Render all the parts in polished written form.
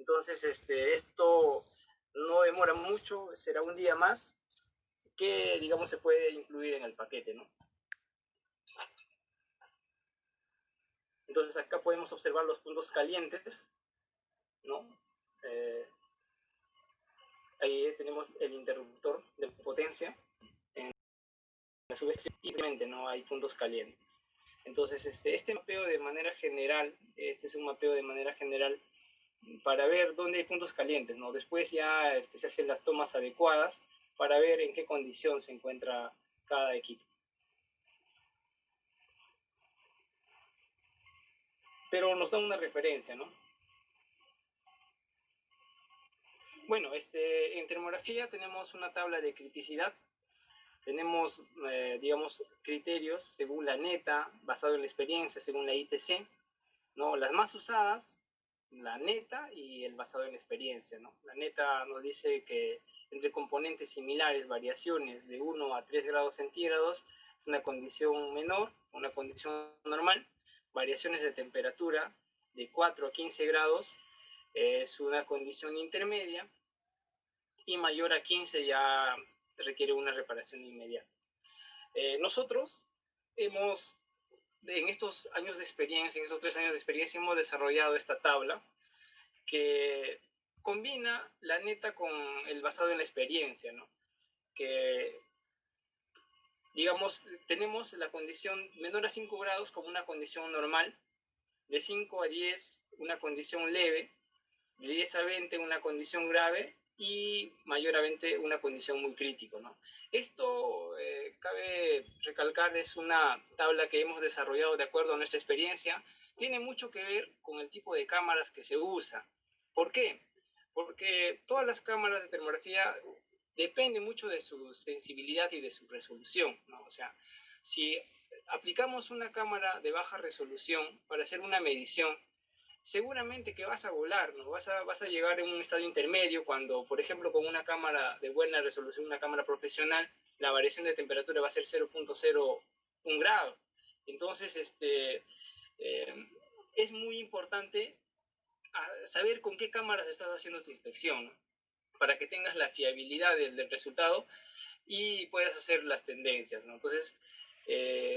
Entonces, esto no demora mucho, será un día más que, digamos, se puede incluir en el paquete, ¿no? Entonces acá podemos observar los puntos calientes, ¿no? Ahí tenemos el interruptor de potencia, a su vez, simplemente no hay puntos calientes. Entonces, este mapeo de manera general, este es un mapeo de manera general para ver dónde hay puntos calientes, ¿no? Después ya se hacen las tomas adecuadas para ver en qué condición se encuentra cada equipo. Pero nos da una referencia, ¿no? Bueno, en termografía tenemos una tabla de criticidad. Tenemos, digamos, criterios según la neta, basado en la experiencia, según la ITC, ¿no? Las más usadas, la neta y el basado en la experiencia, ¿no? La neta nos dice que entre componentes similares, variaciones de 1 a 3 grados centígrados, una condición menor, una condición normal. Variaciones de temperatura de 4 a 15 grados es una condición intermedia, y mayor a 15 ya requiere una reparación inmediata. Nosotros hemos, en estos años de experiencia, en estos 3 años de experiencia, hemos desarrollado esta tabla que combina la neta con el basado en la experiencia, ¿no? Que, digamos, tenemos la condición menor a 5 grados como una condición normal, de 5 a 10 una condición leve, de 10 a 20 una condición grave, y mayor a 20 una condición muy crítica, ¿no? Esto, cabe recalcar, es una tabla que hemos desarrollado de acuerdo a nuestra experiencia. Tiene mucho que ver con el tipo de cámaras que se usa. ¿Por qué? Porque todas las cámaras de termografía dependen mucho de su sensibilidad y de su resolución, ¿no? O sea, si aplicamos una cámara de baja resolución para hacer una medición, seguramente que vas a volar, ¿no? Vas a llegar en un estado intermedio cuando, por ejemplo, con una cámara de buena resolución, una cámara profesional, la variación de temperatura va a ser 0.01 grado. Entonces, es muy importante saber con qué cámaras estás haciendo tu inspección, ¿no? Para que tengas la fiabilidad del resultado y puedas hacer las tendencias, ¿no? Entonces,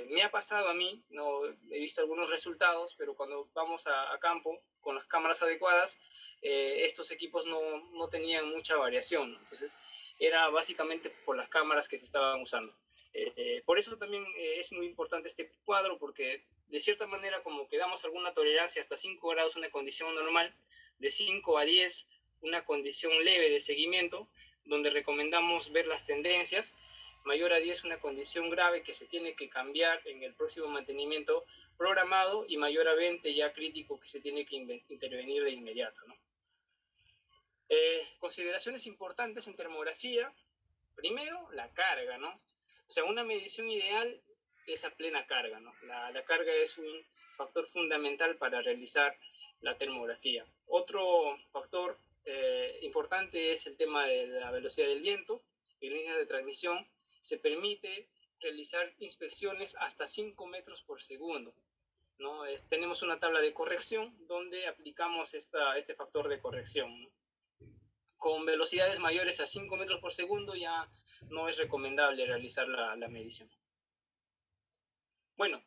me ha pasado a mí, no he visto algunos resultados, pero cuando vamos a campo con las cámaras adecuadas, estos equipos no tenían mucha variación, ¿no? Entonces, era básicamente por las cámaras que se estaban usando. Por eso también es muy importante este cuadro, porque de cierta manera como que damos alguna tolerancia hasta 5 grados una condición normal, de 5 a 10 una condición leve de seguimiento, donde recomendamos ver las tendencias. Mayor a 10 una condición grave que se tiene que cambiar en el próximo mantenimiento programado, y mayor a 20 ya crítico, que se tiene que intervenir de inmediato, ¿no? Consideraciones importantes en termografía. Primero, la carga, ¿no? O sea, una medición ideal es a plena carga, ¿no? La carga es un factor fundamental para realizar la termografía. Otro factor importante es el tema de la velocidad del viento. En líneas de transmisión se permite realizar inspecciones hasta 5 metros por segundo, ¿no? Tenemos una tabla de corrección donde aplicamos este factor de corrección, ¿no? Con velocidades mayores a 5 metros por segundo ya no es recomendable realizar la medición. Bueno,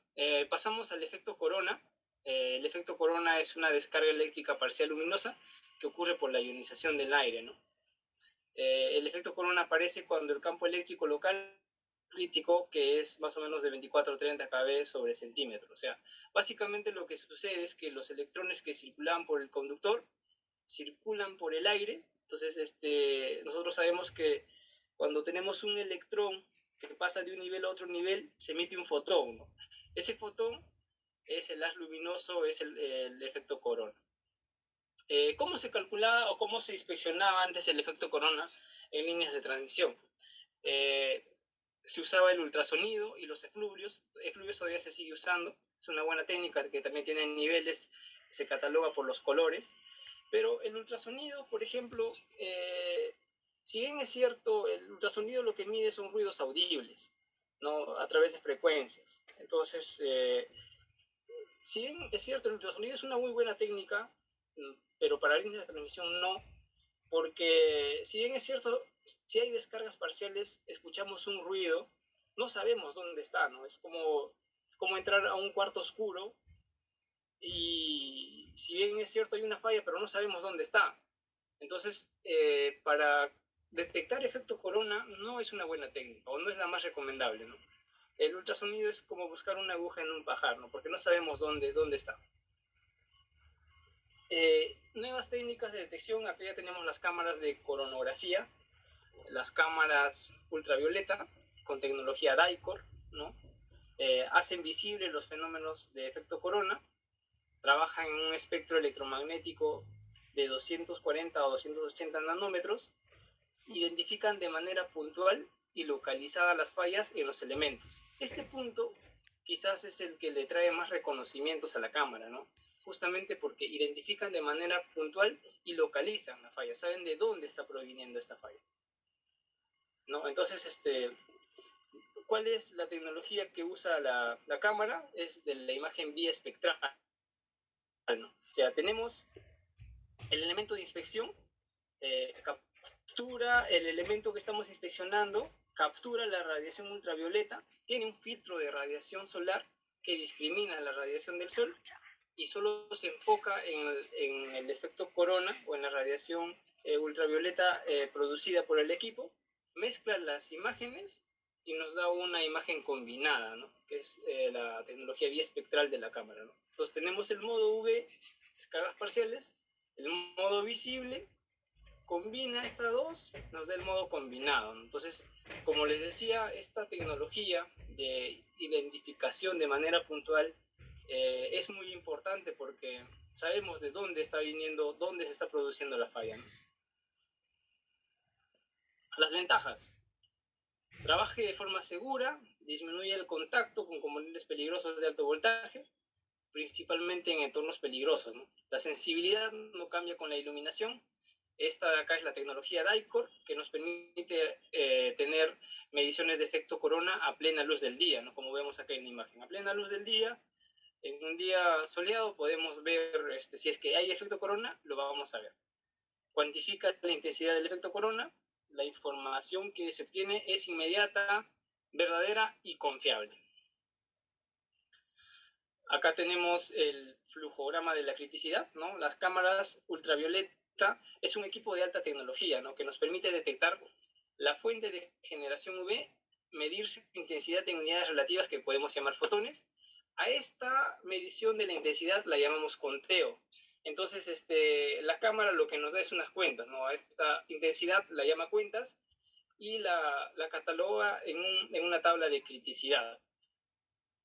pasamos al efecto corona. El efecto corona es una descarga eléctrica parcial luminosa que ocurre por la ionización del aire, ¿no? El efecto corona aparece cuando el campo eléctrico local crítico, que es más o menos de 24 a 30 kb sobre centímetro. O sea, básicamente lo que sucede es que los electrones que circulan por el conductor circulan por el aire. Entonces, nosotros sabemos que cuando tenemos un electrón que pasa de un nivel a otro nivel, se emite un fotón, ¿no? Ese fotón es el haz luminoso, es el efecto corona. ¿Cómo se calculaba o cómo se inspeccionaba antes el efecto corona en líneas de transmisión? Se usaba el ultrasonido y los efluvios. Efluvios todavía se sigue usando, es una buena técnica que también tiene niveles, se cataloga por los colores. Pero el ultrasonido, por ejemplo, si bien es cierto, el ultrasonido lo que mide son ruidos audibles, ¿no? A través de frecuencias. Entonces, si bien es cierto, el ultrasonido es una muy buena técnica, pero para líneas de transmisión no, porque si bien es cierto, si hay descargas parciales, escuchamos un ruido, no sabemos dónde está, ¿no? Es como entrar a un cuarto oscuro y si bien es cierto hay una falla, pero no sabemos dónde está. Entonces, para detectar efecto corona no es una buena técnica o no es la más recomendable, ¿no? El ultrasonido es como buscar una aguja en un pajar, ¿no? Porque no sabemos dónde está. Nuevas técnicas de detección, acá ya tenemos las cámaras de coronografía, las cámaras ultravioleta con tecnología DICOR, ¿no? Hacen visibles los fenómenos de efecto corona, trabajan en un espectro electromagnético de 240 o 280 nanómetros, identifican de manera puntual y localizada las fallas en los elementos. Este punto quizás es el que le trae más reconocimientos a la cámara, ¿no? Justamente porque identifican de manera puntual y localizan la falla, saben de dónde está proviniendo esta falla, ¿no? Entonces, ¿cuál es la tecnología que usa la cámara? Es de la imagen biespectral, ¿no? O sea, tenemos el elemento de inspección, captura el elemento que estamos inspeccionando, captura la radiación ultravioleta, tiene un filtro de radiación solar que discrimina la radiación del sol y solo se enfoca en el efecto corona o en la radiación ultravioleta producida por el equipo, mezcla las imágenes y nos da una imagen combinada, ¿no? Que es la tecnología biespectral de la cámara, ¿no? Entonces tenemos el modo V, descargas parciales, el modo visible, combina estas dos, nos da el modo combinado, ¿no? Entonces, como les decía, esta tecnología de identificación de manera puntual es muy importante porque sabemos de dónde está viniendo, dónde se está produciendo la falla, ¿no? Las ventajas: trabaje de forma segura, disminuye el contacto con componentes peligrosos de alto voltaje, principalmente en entornos peligrosos, ¿no? La sensibilidad no cambia con la iluminación. Esta de acá es la tecnología DICOR, que nos permite tener mediciones de efecto corona a plena luz del día, ¿no? Como vemos acá en la imagen. A plena luz del día, en un día soleado, podemos ver si es que hay efecto corona, lo vamos a ver. Cuantifica la intensidad del efecto corona. La información que se obtiene es inmediata, verdadera y confiable. Acá tenemos el flujograma de la criticidad, ¿no? Las cámaras ultravioleta es un equipo de alta tecnología, ¿no? Que nos permite detectar la fuente de generación UV, medir su intensidad en unidades relativas que podemos llamar fotones. A esta medición de la intensidad la llamamos conteo. Entonces, la cámara lo que nos da es unas cuentas, ¿no? A esta intensidad la llama cuentas y la cataloga en una tabla de criticidad.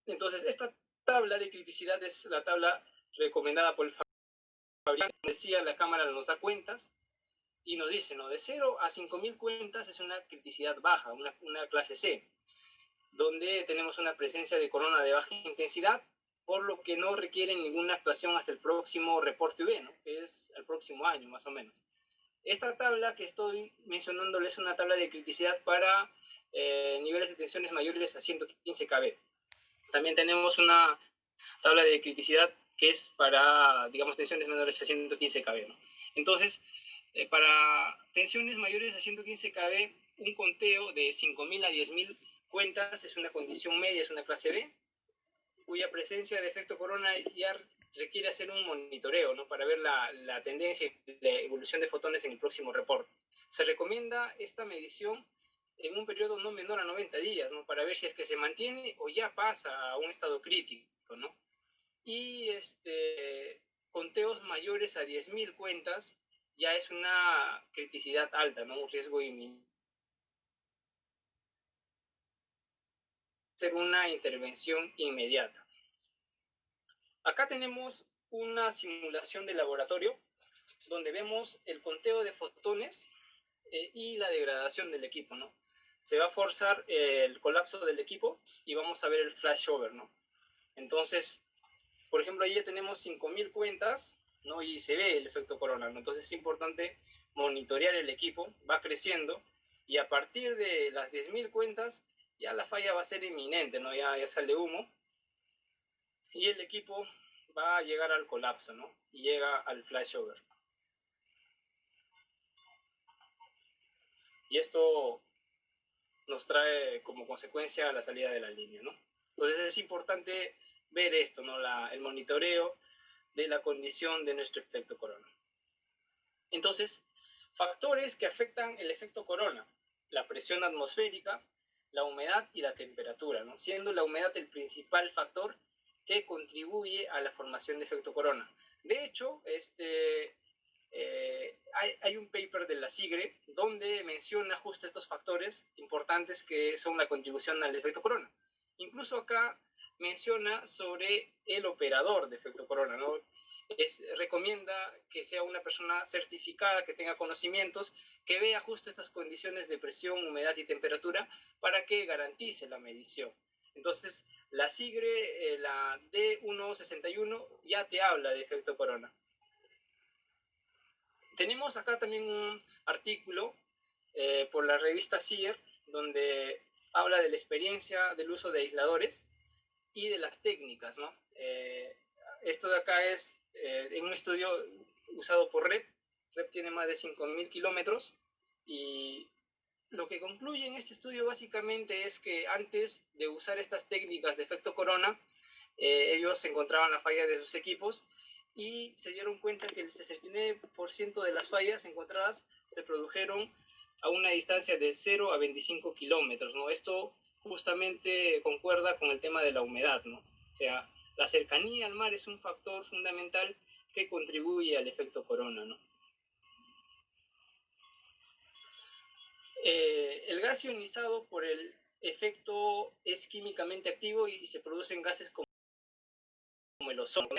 Entonces, esta tabla de criticidad es la tabla recomendada por el fabricante. Como decía, la cámara nos da cuentas y nos dice, ¿no? De 0 a 5000 cuentas es una criticidad baja, una clase C, donde tenemos una presencia de corona de baja intensidad, por lo que no requiere ninguna actuación hasta el próximo reporte UV, ¿no? Que es el próximo año, más o menos. Esta tabla que estoy mencionando es una tabla de criticidad para niveles de tensiones mayores a 115 kV. También tenemos una tabla de criticidad que es para, digamos, tensiones menores a 115 kV, ¿no? Entonces, para tensiones mayores a 115 kV, un conteo de 5000 a 10000 cuentas es una condición media, es una clase B, cuya presencia de efecto corona ya requiere hacer un monitoreo, ¿no? Para ver la tendencia y la evolución de fotones en el próximo reporte. Se recomienda esta medición en un periodo no menor a 90 días, ¿no? Para ver si es que se mantiene o ya pasa a un estado crítico, ¿no? Y conteos mayores a 10.000 cuentas ya es una criticidad alta, ¿no? Un riesgo inminente. Hacer una intervención inmediata. Acá tenemos una simulación de laboratorio donde vemos el conteo de fotones y la degradación del equipo, ¿no? Se va a forzar el colapso del equipo y vamos a ver el flashover, ¿no? Entonces, por ejemplo, ahí ya tenemos 5000 cuentas, ¿no? Y se ve el efecto corona, ¿no? Entonces es importante monitorear el equipo, va creciendo, y a partir de las 10.000 cuentas ya la falla va a ser inminente, ¿no? Ya sale humo y el equipo va a llegar al colapso, ¿no? Y llega al flashover. y esto nos trae como consecuencia la salida de la línea, ¿no? Entonces es importante ver esto, ¿no? El monitoreo de la condición de nuestro efecto corona. Entonces, factores que afectan el efecto corona: la presión atmosférica, la humedad y la temperatura, ¿no? Siendo la humedad el principal factor que contribuye a la formación de efecto corona. De hecho, hay un paper de la SIGRE donde menciona justo estos factores importantes que son la contribución al efecto corona. Incluso acá menciona sobre el operador de efecto corona, ¿no? Recomienda que sea una persona certificada, que tenga conocimientos, que vea justo estas condiciones de presión, humedad y temperatura para que garantice la medición. Entonces, la SIGRE, la D161, ya te habla de efecto corona. Tenemos acá también un artículo por la revista SIER, donde habla de la experiencia del uso de aisladores y de las técnicas, ¿no? Esto de acá es en un estudio usado por REP. REP tiene más de 5.000 kilómetros y lo que concluye en este estudio básicamente es que antes de usar estas técnicas de efecto corona, ellos encontraban la falla de sus equipos y se dieron cuenta que el 69% de las fallas encontradas se produjeron a una distancia de 0 a 25 kilómetros, ¿no? Esto justamente concuerda con el tema de la humedad, ¿no? O sea, la cercanía al mar es un factor fundamental que contribuye al efecto corona, ¿no? El gas ionizado por el efecto es químicamente activo y se producen gases como el ozono.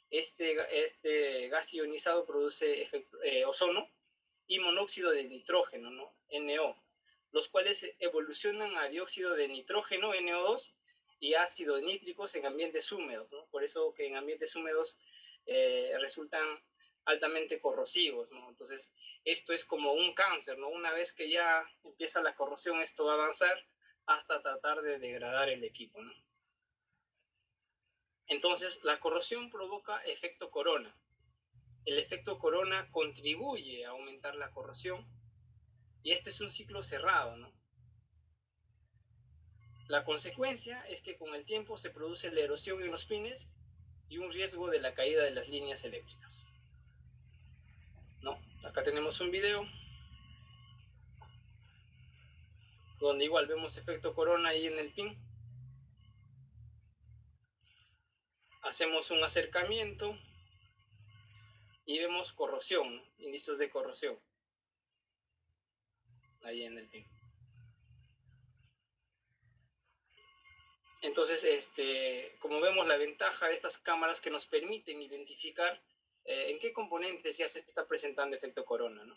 Este gas ionizado produce ozono y monóxido de nitrógeno, ¿no? NO, los cuales evolucionan a dióxido de nitrógeno, NO2, y ácido nítricos en ambientes húmedos, ¿no? Por eso que en ambientes húmedos resultan altamente corrosivos, ¿no? Entonces, esto es como un cáncer, ¿no? Una vez que ya empieza la corrosión, esto va a avanzar hasta tratar de degradar el equipo, ¿no? Entonces, la corrosión provoca efecto corona. El efecto corona contribuye a aumentar la corrosión y este es un ciclo cerrado, ¿no? La consecuencia es que con el tiempo se produce la erosión en los pines y un riesgo de la caída de las líneas eléctricas, ¿no? Acá tenemos un video donde igual vemos efecto corona ahí en el pin. Hacemos un acercamiento y vemos corrosión, ¿no? Indicios de corrosión ahí en el pin. Entonces, como vemos, la ventaja de estas cámaras que nos permiten identificar en qué componentes ya se está presentando efecto corona, ¿no?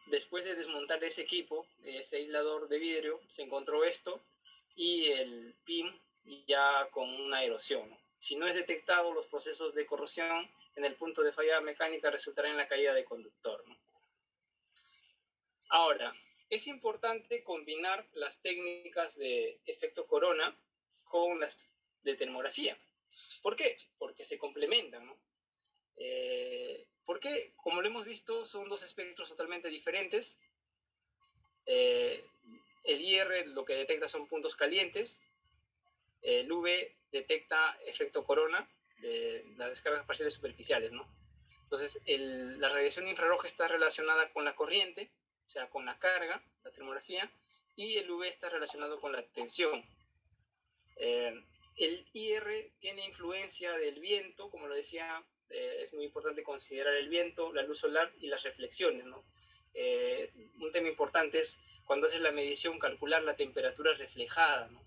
Después de desmontar ese equipo, ese aislador de vidrio, se encontró esto y el pin ya con una erosión, ¿no? Si no es detectado, los procesos de corrosión en el punto de falla mecánica resultarán en la caída de conductor, ¿no? Ahora, es importante combinar las técnicas de efecto corona con las de termografía. ¿Por qué? Porque se complementan, ¿no? Porque, como lo hemos visto, son dos espectros totalmente diferentes. El IR lo que detecta son puntos calientes. El UV detecta efecto corona de las descargas parciales superficiales, ¿no? Entonces, la radiación infrarroja está relacionada con la corriente, o sea, con la carga, la termografía, y el UV está relacionado con la tensión. El IR tiene influencia del viento, como lo decía, es muy importante considerar el viento, la luz solar y las reflexiones, ¿no? Un tema importante es cuando haces la medición calcular la temperatura reflejada, ¿no?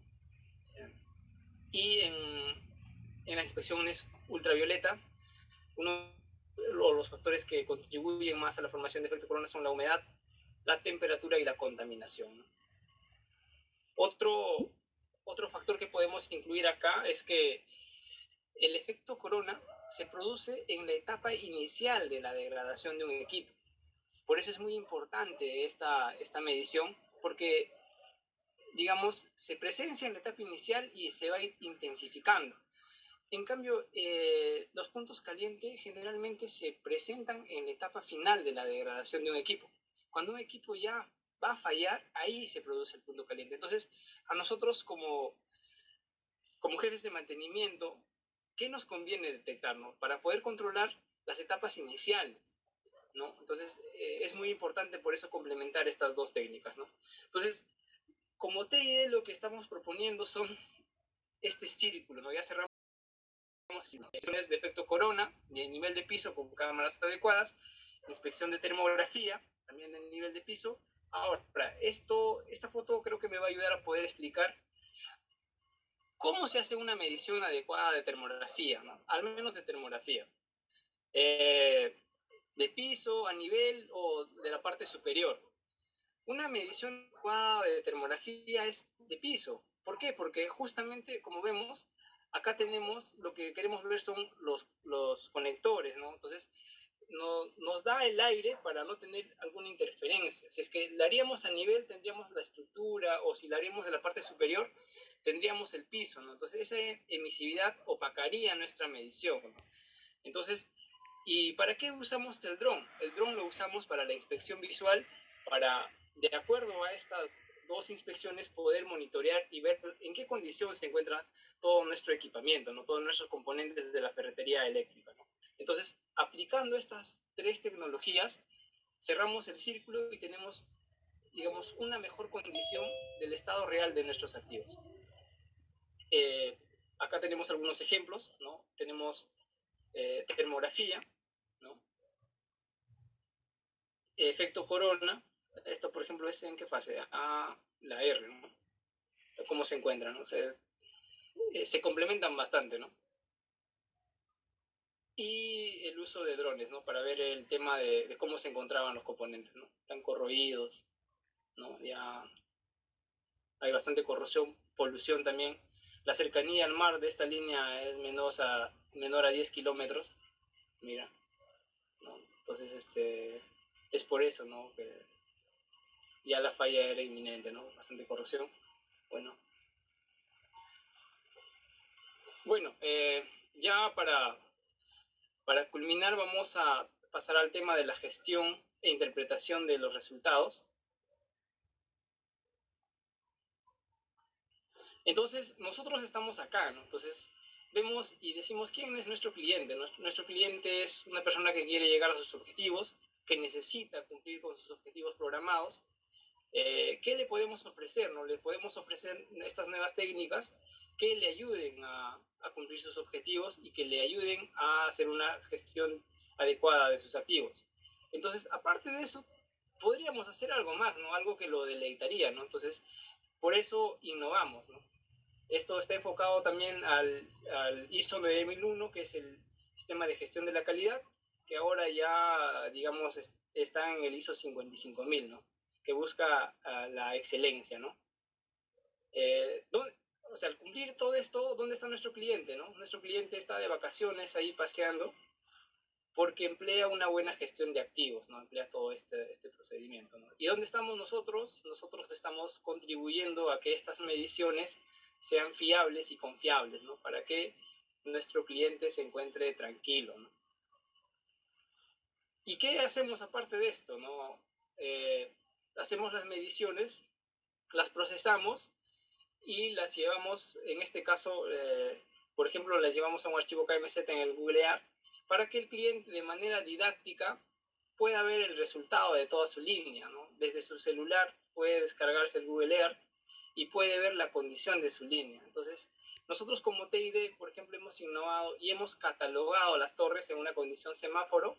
Y en las inspecciones ultravioleta, uno de los factores que contribuyen más a la formación de efecto corona son la humedad, la temperatura y la contaminación, ¿no? Otro factor que podemos incluir acá es que el efecto corona se produce en la etapa inicial de la degradación de un equipo. Por eso es muy importante esta medición, porque, digamos, se presencia en la etapa inicial y se va intensificando. En cambio, los puntos puntos calientes generalmente se presentan en la etapa final de la degradación de un equipo. Cuando un equipo ya va a fallar, ahí se produce el punto caliente. Entonces, a nosotros como jefes de mantenimiento, ¿qué nos conviene detectarnos para poder controlar las etapas iniciales? ¿No? Entonces, es muy importante por eso complementar estas dos técnicas, ¿no? Entonces, como TID lo que estamos proponiendo son este círculo, ¿no? Ya cerramos inspecciones de efecto corona, de nivel de piso con cámaras adecuadas, inspección de termografía, también de nivel de piso. Ahora, esta foto creo que me va a ayudar a poder explicar cómo se hace una medición adecuada de termografía, ¿no? Al menos de termografía. De piso, a nivel o de la parte superior. Una medición adecuada de termografía es de piso. ¿Por qué? Porque justamente, como vemos, acá tenemos, lo que queremos ver son los conectores, ¿no? Entonces, nos da el aire para no tener alguna interferencia. Si es que la haríamos a nivel, tendríamos la estructura, o si la haríamos de la parte superior, tendríamos el piso, ¿no? Entonces, esa emisividad opacaría nuestra medición, ¿no? Entonces, ¿y para qué usamos el dron? El dron lo usamos para la inspección visual, para, de acuerdo a estas dos inspecciones, poder monitorear y ver en qué condición se encuentra todo nuestro equipamiento, ¿no? Todos nuestros componentes de la ferretería eléctrica, ¿no? Entonces, aplicando estas tres tecnologías, cerramos el círculo y tenemos, digamos, una mejor condición del estado real de nuestros activos. Acá tenemos algunos ejemplos, ¿no? Tenemos termografía, ¿no? Efecto corona. Esto, por ejemplo, es en qué fase, A, la R, ¿no? ¿Cómo se encuentran? ¿No? Se complementan bastante, ¿no? Y el uso de drones, ¿no? Para ver el tema de cómo se encontraban los componentes, ¿no? Están corroídos, ¿no? Ya hay bastante corrosión, polución también. La cercanía al mar de esta línea es menor a 10 kilómetros. Mira, ¿no? Entonces, es por eso, ¿no? Que ya la falla era inminente, ¿no? Bastante corrosión. Bueno, ya para culminar vamos a pasar al tema de la gestión e interpretación de los resultados. Entonces, nosotros estamos acá, ¿no? Entonces, vemos y decimos, ¿quién es nuestro cliente? Nuestro cliente es una persona que quiere llegar a sus objetivos, que necesita cumplir con sus objetivos programados. ¿Qué le podemos ofrecer? ¿No? Le podemos ofrecer estas nuevas técnicas que le ayuden a cumplir sus objetivos y que le ayuden a hacer una gestión adecuada de sus activos. Entonces, aparte de eso, podríamos hacer algo más, ¿no? Algo que lo deleitaría, ¿no? Entonces, por eso innovamos, ¿no? Esto está enfocado también al ISO 9001, que es el sistema de gestión de la calidad, que ahora ya, digamos, está en el ISO 55000, ¿no? Que busca la excelencia, ¿no? O sea, al cumplir todo esto, ¿dónde está nuestro cliente, no? Nuestro cliente está de vacaciones ahí paseando porque emplea una buena gestión de activos, ¿no? Emplea todo este procedimiento, ¿no? ¿Y dónde estamos nosotros? Nosotros estamos contribuyendo a que estas mediciones sean fiables y confiables, ¿no? Para que nuestro cliente se encuentre tranquilo, ¿no? ¿Y qué hacemos aparte de esto, no? Hacemos las mediciones, las procesamos y las llevamos, en este caso, por ejemplo, las llevamos a un archivo KMZ en el Google Earth para que el cliente de manera didáctica pueda ver el resultado de toda su línea, ¿no? Desde su celular puede descargarse el Google Earth y puede ver la condición de su línea. Entonces, nosotros como TID, por ejemplo, hemos innovado y hemos catalogado las torres en una condición semáforo,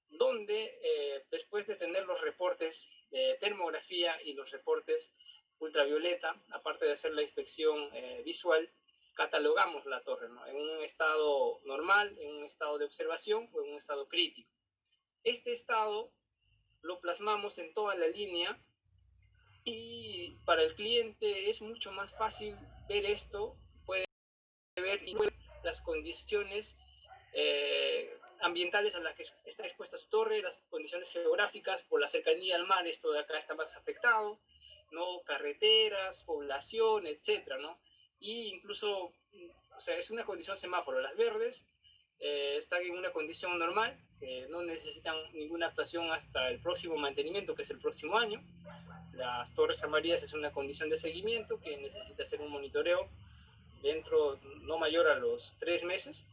donde después de tener los reportes de termografía y los reportes ultravioleta, aparte de hacer la inspección visual, catalogamos la torre, ¿no? En un estado normal, en un estado de observación o en un estado crítico. Este estado lo plasmamos en toda la línea y para el cliente es mucho más fácil ver esto, puede ver las condiciones ambientales a las que está expuesta su torre, las condiciones geográficas, por la cercanía al mar, esto de acá está más afectado, ¿no? Carreteras, población, etcétera, ¿no? Y incluso, o sea, es una condición semáforo, las verdes están en una condición normal, no necesitan ninguna actuación hasta el próximo mantenimiento, que es el próximo año. Las torres amarillas es una condición de seguimiento que necesita hacer un monitoreo dentro no mayor a los 3 meses,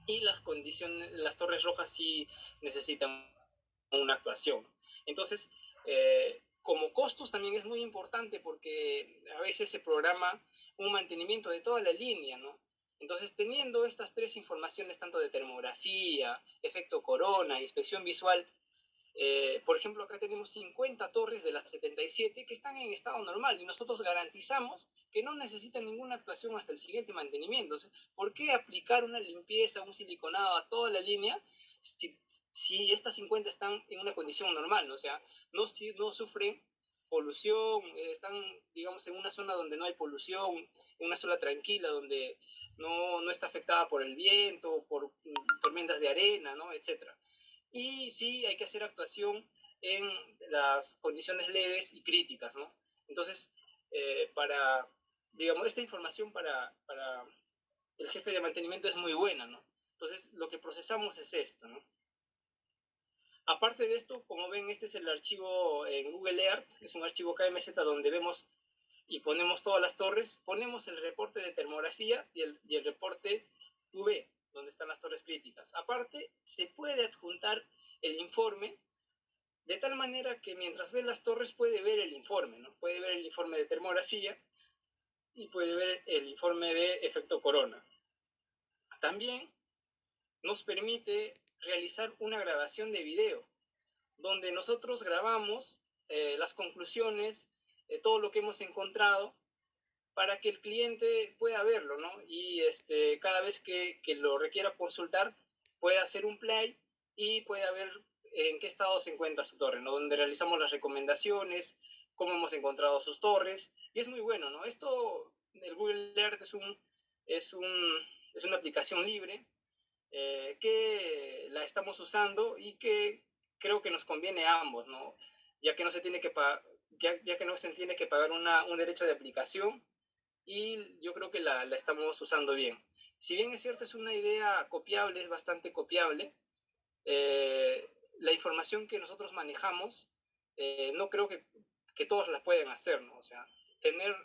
y las torres rojas sí necesitan una actuación. Entonces, como costos también es muy importante, porque a veces se programa un mantenimiento de toda la línea, ¿no? Entonces, teniendo estas tres informaciones, tanto de termografía, efecto corona, inspección visual, por ejemplo, acá tenemos 50 torres de las 77 que están en estado normal, y nosotros garantizamos que no necesitan ninguna actuación hasta el siguiente mantenimiento. O sea, ¿por qué aplicar una limpieza, un siliconado a toda la línea si estas 50 están en una condición normal, ¿no? O sea, no sufren polución, están, digamos, en una zona donde no hay polución, en una zona tranquila, donde no está afectada por el viento, por tormentas de arena, ¿no? Etcétera. Y sí hay que hacer actuación en las condiciones leves y críticas, ¿no? Entonces, digamos, esta información para el jefe de mantenimiento es muy buena, ¿no? Entonces, lo que procesamos es esto, ¿no? Aparte de esto, como ven, este es el archivo en Google Earth, es un archivo KMZ donde vemos y ponemos todas las torres, ponemos el reporte de termografía y el reporte UV, donde están las torres críticas. Aparte, se puede adjuntar el informe, de tal manera que mientras ve las torres puede ver el informe, ¿no? Puede ver el informe de termografía y puede ver el informe de efecto corona. También nos permite realizar una grabación de video, donde nosotros grabamos las conclusiones, todo lo que hemos encontrado, para que el cliente pueda verlo, ¿no? Y cada vez que lo requiera consultar, pueda hacer un play y pueda ver en qué estado se encuentra su torre, ¿no? Donde realizamos las recomendaciones, cómo hemos encontrado sus torres, y es muy bueno, ¿no? Esto, el Google Earth es una aplicación libre, que la estamos usando y que creo que nos conviene a ambos, ¿no? Ya que no se tiene que pagar un derecho de aplicación, y yo creo que la estamos usando bien. Si bien es cierto, es una idea copiable, es bastante copiable, la información que nosotros manejamos, no creo que todos la puedan hacer, ¿no? O sea, tener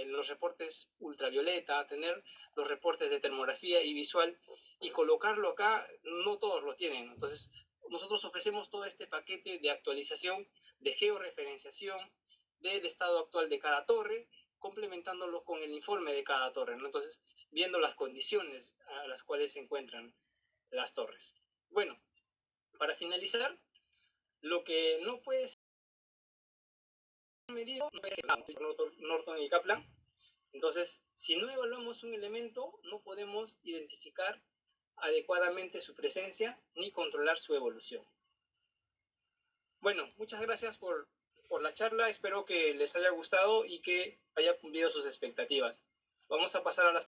los reportes ultravioleta, tener los reportes de termografía y visual y colocarlo acá, no todos lo tienen. Entonces, nosotros ofrecemos todo este paquete de actualización, de georreferenciación del estado actual de cada torre, complementándolo con el informe de cada torre, ¿no? Entonces, viendo las condiciones a las cuales se encuentran las torres. Bueno, para finalizar, lo que no puede ser medido no es que Norton y Kaplan. Entonces, si no evaluamos un elemento, no podemos identificar adecuadamente su presencia ni controlar su evolución. Bueno, muchas gracias por la charla. Espero que les haya gustado y que haya cumplido sus expectativas. Vamos a pasar a las